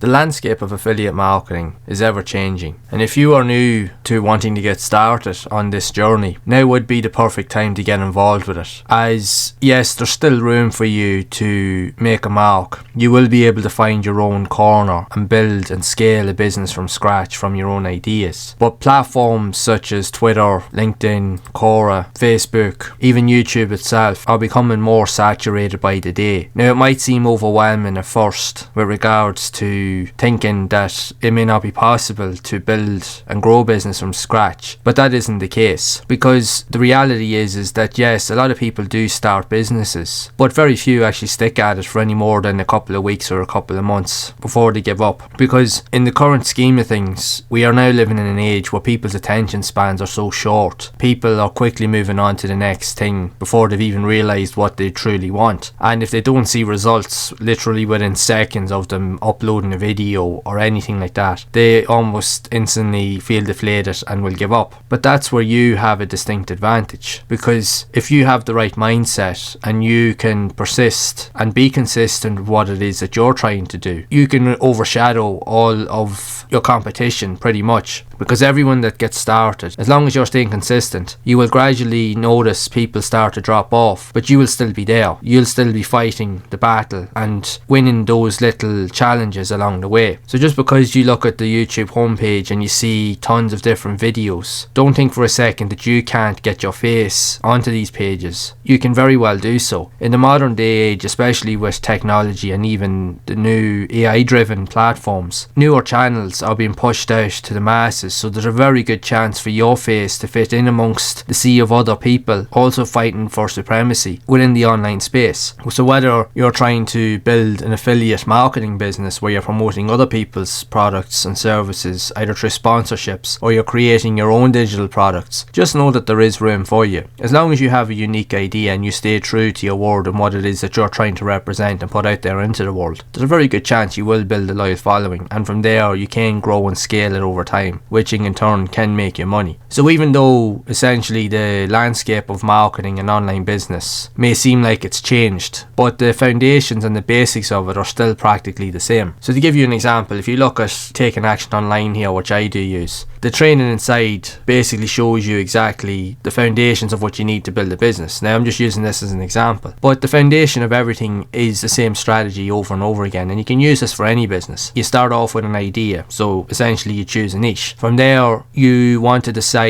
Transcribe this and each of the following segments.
The landscape of affiliate marketing is ever changing, and if you are new to wanting to get started on this journey, now would be the perfect time to get involved with it. As yes, there's still room for you to make a mark. You will be able to find your own corner and build and scale a business from scratch from your own ideas. But platforms such as Twitter, LinkedIn, Quora, Facebook, even YouTube itself are becoming more saturated by the day. Now it might seem overwhelming at first with regards to thinking that it may not be possible to build and grow business from scratch, but that isn't the case, because the reality is that yes, a lot of people do start businesses, but very few actually stick at it for any more than a couple of weeks or a couple of months before they give up. Because in the current scheme of things, we are now living in an age where people's attention spans are so short. People are quickly moving on to the next thing before they've even realised what they truly want, and if they don't see results literally within seconds of them uploading a video or anything like that, they almost instantly feel deflated and will give up. But that's where you have a distinct advantage, because if you have the right mindset and you can persist and be consistent with what it is that you're trying to do, you can overshadow all of your competition pretty much. Because everyone that gets started, as long as you're staying consistent, you will gradually notice people start to drop off, but you will still be there. You'll still be fighting the battle and winning those little challenges along the way. So just because you look at the YouTube homepage and you see tons of different videos, don't think for a second that you can't get your face onto these pages. You can very well do so. In the modern day age, especially with technology and even the new AI driven platforms, newer channels are being pushed out to the masses, so there's a very good chance for your face to fit in amongst the sea of other people also fighting for supremacy within the online space. So whether you're trying to build an affiliate marketing business where you're promoting other people's products and services either through sponsorships, or you're creating your own digital products, just know that there is room for you. As long as you have a unique idea and you stay true to your word and what it is that you're trying to represent and put out there into the world, there's a very good chance you will build a loyal following, and from there you can grow and scale it over time, which in turn can make you money. So even though essentially the landscape of marketing and online business may seem like it's changed, but the foundations and the basics of it are still practically the same. So to give you an example, if you look at Taking Action Online here, which I do use, the training inside basically shows you exactly the foundations of what you need to build a business. Now I'm just using this as an example, but the foundation of everything is the same strategy over and over again, and you can use this for any business. You start off with an idea, so essentially you choose a niche. From there you want to decide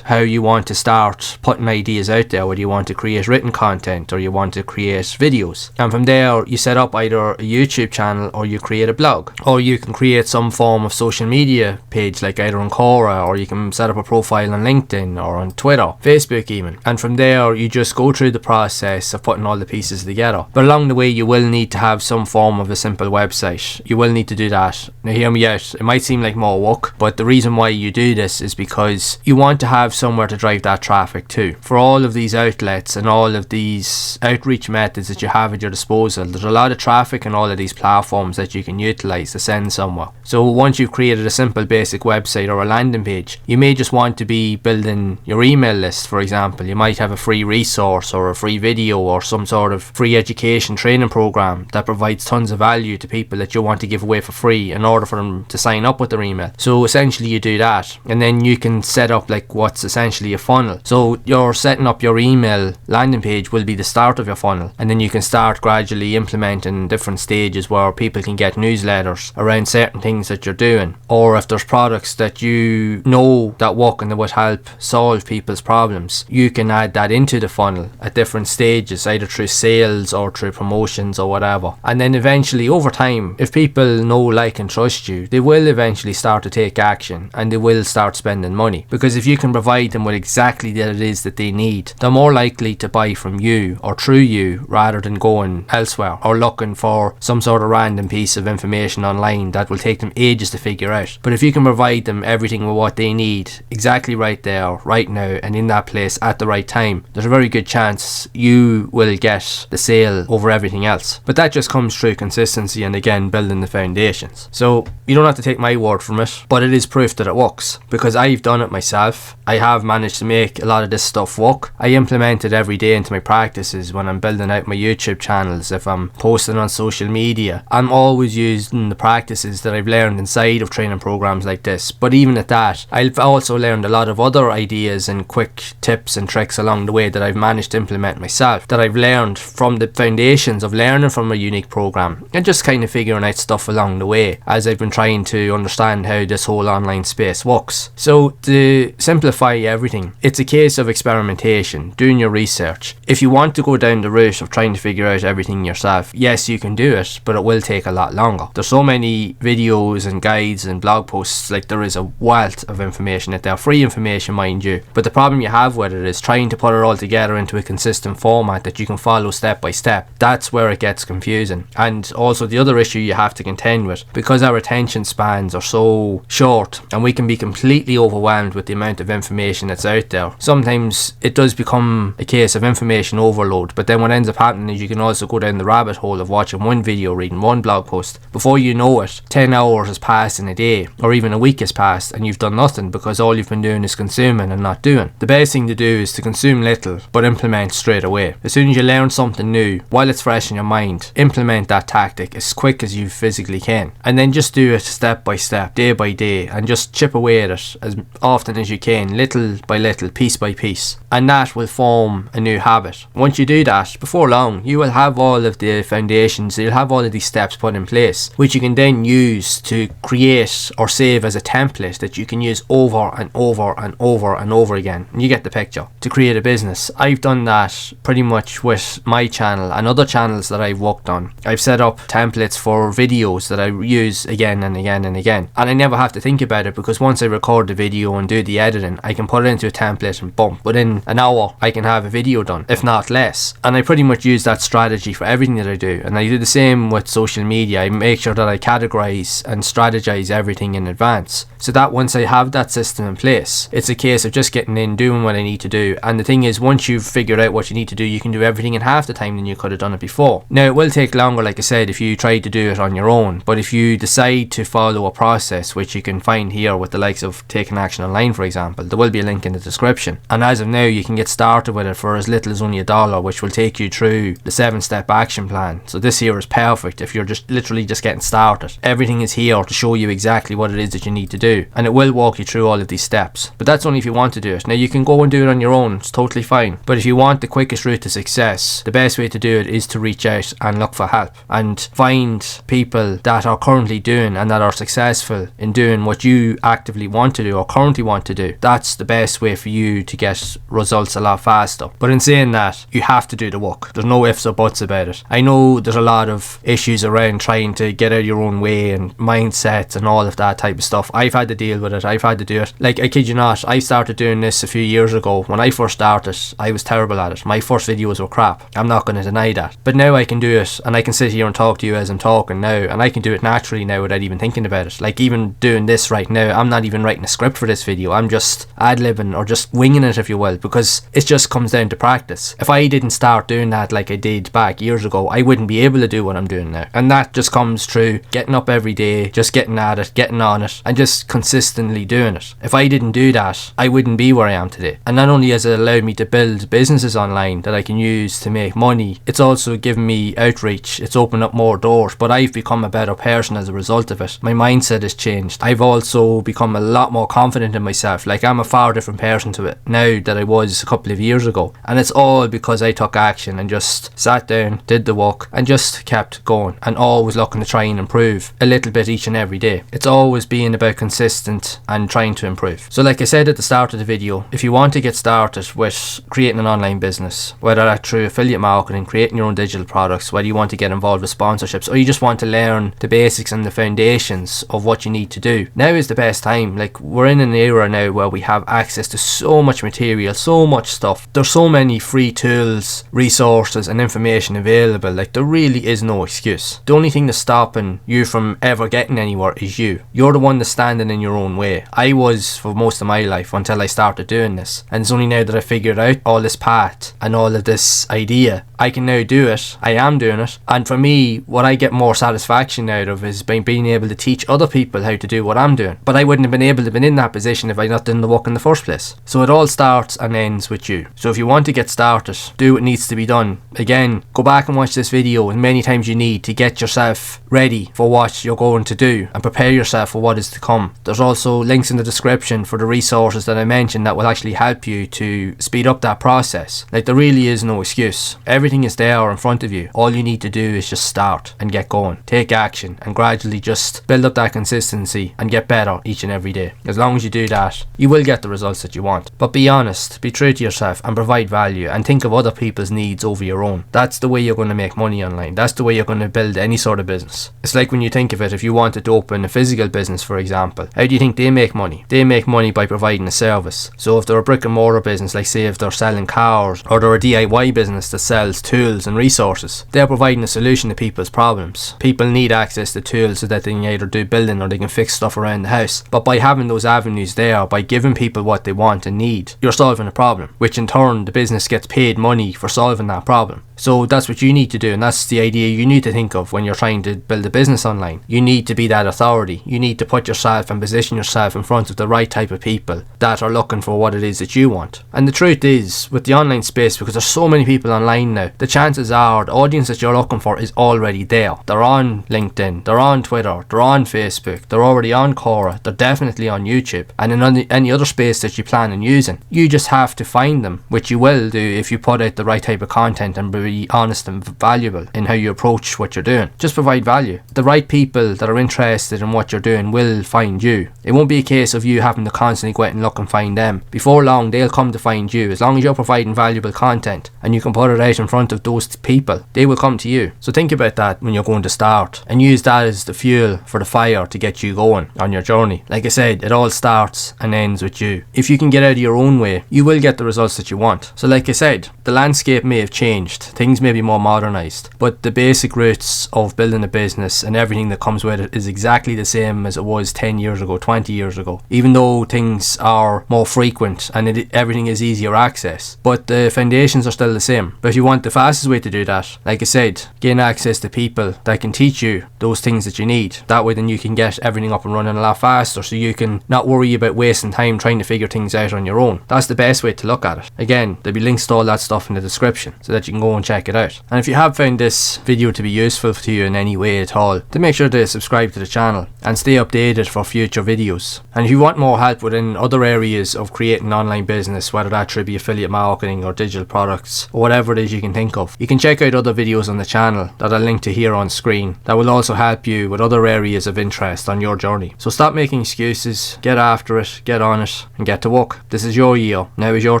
how you want to start putting ideas out there, whether you want to create written content or you want to create videos, and from there you set up either a YouTube channel or you create a blog, or you can create some form of social media page like either on Quora, or you can set up a profile on LinkedIn or on Twitter, Facebook even, and from there you just go through the process of putting all the pieces together. But along the way you will need to have some form of a simple website. You will need to do that. Now hear me out, it might seem like more work, but the reason why you do this is because you want to have somewhere to drive that traffic to. For all of these outlets and all of these outreach methods that you have at your disposal, there's a lot of traffic on all of these platforms that you can utilize to send somewhere. So once you've created a simple basic website or a landing page, you may just want to be building your email list. For example, you might have a free resource or a free video or some sort of free education training program that provides tons of value to people that you want to give away for free in order for them to sign up with their email. So essentially you do that, and then you can set up like what's essentially a funnel. So you're setting up your email landing page will be the start of your funnel, and then you can start gradually implementing different stages where people can get newsletters around certain things that you're doing, or if there's products that you know that work and that would help solve people's problems, you can add that into the funnel at different stages, either through sales or through promotions or whatever. And then eventually over time, if people know, like and trust you, they will eventually start to take action and they will start spending money, because if you can provide them with exactly what it is that they need, they're more likely to buy from you or through you rather than going elsewhere or looking for some sort of random piece of information online that will take them ages to figure out. But if you can provide them everything with what they need exactly right there, right now, and in that place at the right time, there's a very good chance you will get the sale over everything else. But that just comes through consistency and again building the foundations. So you don't have to take my word from it, but it is proof that that it works, because I've done it myself. I have managed to make a lot of this stuff work. I implement it every day into my practices when I'm building out my YouTube channels, if I'm posting on social media. I'm always using the practices that I've learned inside of training programs like this. But even at that, I've also learned a lot of other ideas and quick tips and tricks along the way that I've managed to implement myself, that I've learned from the foundations of learning from a unique program, and just kind of figuring out stuff along the way as I've been trying to understand how this whole online space works. So to simplify everything, it's a case of experimentation, doing your research. If you want to go down the route of trying to figure out everything yourself, yes, you can do it, but it will take a lot longer. There's so many videos and guides and blog posts, like there is a wealth of information out there, free information mind you, but the problem you have with it is trying to put it all together into a consistent format that you can follow step by step. That's where it gets confusing. And also the other issue you have to contend with, because our attention spans are so short and we can be completely overwhelmed with the amount of information that's out there, sometimes it does become a case of information overload. But then what ends up happening is you can also go down the rabbit hole of watching one video, reading one blog post. Before you know it, 10 hours has passed in a day, or even a week has passed, and you've done nothing because all you've been doing is consuming and not doing. The best thing to do is to consume little but implement straight away. As soon as you learn something new, while it's fresh in your mind, implement that tactic as quick as you physically can, and then just do it step by step, day by day, and just chip away at it as often as you can, little by little, piece by piece, and that will form a new habit. Once you do that, before long you will have all of the foundations, you'll have all of these steps put in place, which you can then use to create or save as a template that you can use over and over and over and over again. And you get the picture. To create a business, I've done that pretty much with my channel and other channels that I've worked on. I've set up templates for videos that I use again and again and again, and I never have to think about it, because once I record the video and do the editing, I can put it into a template and boom, within an hour I can have a video done, if not less. And I pretty much use that strategy for everything that I do, and I do the same with social media. I make sure that I categorize and strategize everything in advance, so that once I have that system in place, it's a case of just getting in, doing what I need to do. And the thing is, once you've figured out what you need to do, you can do everything in half the time than you could have done it before. Now, it will take longer, like I said, if you try to do it on your own, but if you decide to follow a process, which you can find here with the likes of Taking Action Online, for example, there will be a link in the description, and as of now you can get started with it for as little as only $1, which will take you through the 7-step action plan. So this here is perfect if you're just literally just getting started. Everything is here to show you exactly what it is that you need to do, and it will walk you through all of these steps. But that's only if you want to do it. Now, you can go and do it on your own, it's totally fine, but if you want the quickest route to success, the best way to do it is to reach out and look for help and find people that are currently doing and that are successful in doing what you actively want to do or currently want to do. That's the best way for you to get results a lot faster. But in saying that, you have to do the work. There's no ifs or buts about it. I know there's a lot of issues around trying to get out of your own way and mindsets and all of that type of stuff. I've had to deal with it. I've had to do it. Like, I kid you not, I started doing this a few years ago. When I first started, I was terrible at it. My first videos were crap. I'm not going to deny that. But now I can do it, and I can sit here and talk to you as I'm talking now, and I can do it naturally now without even thinking about it. Like, even doing this right now, I'm not even writing a script for this video. I'm just ad-libbing or just winging it, if you will, because it just comes down to practice. If I didn't start doing that like I did back years ago, I wouldn't be able to do what I'm doing now. And that just comes through getting up every day, just getting at it, getting on it, and just consistently doing it. If I didn't do that, I wouldn't be where I am today. And not only has it allowed me to build businesses online that I can use to make money, it's also given me outreach. It's opened up more doors, but I've become a better person as a result of it. My mindset has changed. I've also become a lot more confident in myself. Like, I'm a far different person to it now that I was a couple of years ago, and it's all because I took action and just sat down, did the work, and just kept going, and always looking to try and improve a little bit each and every day. It's always being about consistent and trying to improve. So like I said at the start of the video, if you want to get started with creating an online business, whether that's through affiliate marketing, creating your own digital products, whether you want to get involved with sponsorships, or you just want to learn the basics and the foundations of what you need to do, now is the best time. Like, we're in an era now where we have access to so much material, so much stuff. There's so many free tools, resources and information available. Like, there really is no excuse. The only thing that's stopping you from ever getting anywhere is you. You're the one that's standing in your own way. I was for most of my life until I started doing this, and it's only now that I figured out all this path and all of this idea, I can now do it. I am doing it, and for me, what I get more satisfaction out of is by being able to teach other people how to do what I'm doing. But But I wouldn't have been able to been in that position if I'd not done the work in the first place. So it all starts and ends with you. So if you want to get started, do what needs to be done. Again, go back and watch this video as many times you need to get yourself ready for what you're going to do and prepare yourself for what is to come. There's also links in the description for the resources that I mentioned that will actually help you to speed up that process. Like, there really is no excuse. Everything is there in front of you. All you need to do is just start and get going. Take action and gradually just build up that consistency and get better each and every day. As long as you do that, you will get the results that you want. But be honest, be true to yourself and provide value, and think of other people's needs over your own. That's the way you're going to make money online. That's the way you're going to build any sort of business. It's like when you think of it, if you wanted to open a physical business, for example, how do you think they make money? They make money by providing a service. So if they're a brick and mortar business, like say if they're selling cars, or they're a DIY business that sells tools and resources, they're providing a solution to people's problems. People need access to tools so that they can either do building or they can fix stuff around the house. But by having those avenues there, by giving people what they want and need, you're solving a problem, which in turn the business gets paid money for solving that problem. So that's what you need to do, and that's the idea you need to think of when you're trying to build a business online. You need to be that authority. You need to put yourself and position yourself in front of the right type of people that are looking for what it is that you want. And the truth is, with the online space, because there's so many people online now, the chances are the audience that you're looking for is already there. They're on LinkedIn, they're on Twitter, they're on Facebook, they're already on Quora, they're definitely on YouTube, and in any other space that you plan on using. You just have to find them, which you will do if you put out the right type of content and be honest and valuable in how you approach what you're doing. Just provide value. The right people that are interested in what you're doing will find you. It won't be a case of you having to constantly go out and look and find them. Before long, they'll come to find you. As long as you're providing valuable content and you can put it out in front of those people, they will come to you. So think about that when you're going to start, and use that as the fuel for the fire to get you going on your journey. Like I said, it all starts and ends with you. If you can get out of your own way, you will get the results that you want. So like I said, the landscape may have changed, things may be more modernized, but the basic roots of building a business and everything that comes with it is exactly the same as it was 10 years ago, 20 years ago, even though things are more frequent and everything is easier access, but the foundations are still the same. But if you want the fastest way to do that, like I said, gain access to people that can teach you those things that you need. That way then you can get everything up and running a lot faster, so you can not worry about wasting time trying to figure things out on your own. That's the best way to look at it. Again, there'll be links to all that stuff in the description so that you can go and check it out. And if you have found this video to be useful to you in any way at all, then make sure to subscribe to the channel and stay updated for future videos. And if you want more help within other areas of creating an online business, whether that should be affiliate marketing or digital products or whatever it is you can think of, you can check out other videos on the channel that I'll link to here on screen that will also help you with other areas of interest on your journey. So stop making excuses, get after it, get on it, and get to work. This is your year, now is your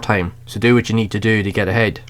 time, so do what you need to do to get ahead.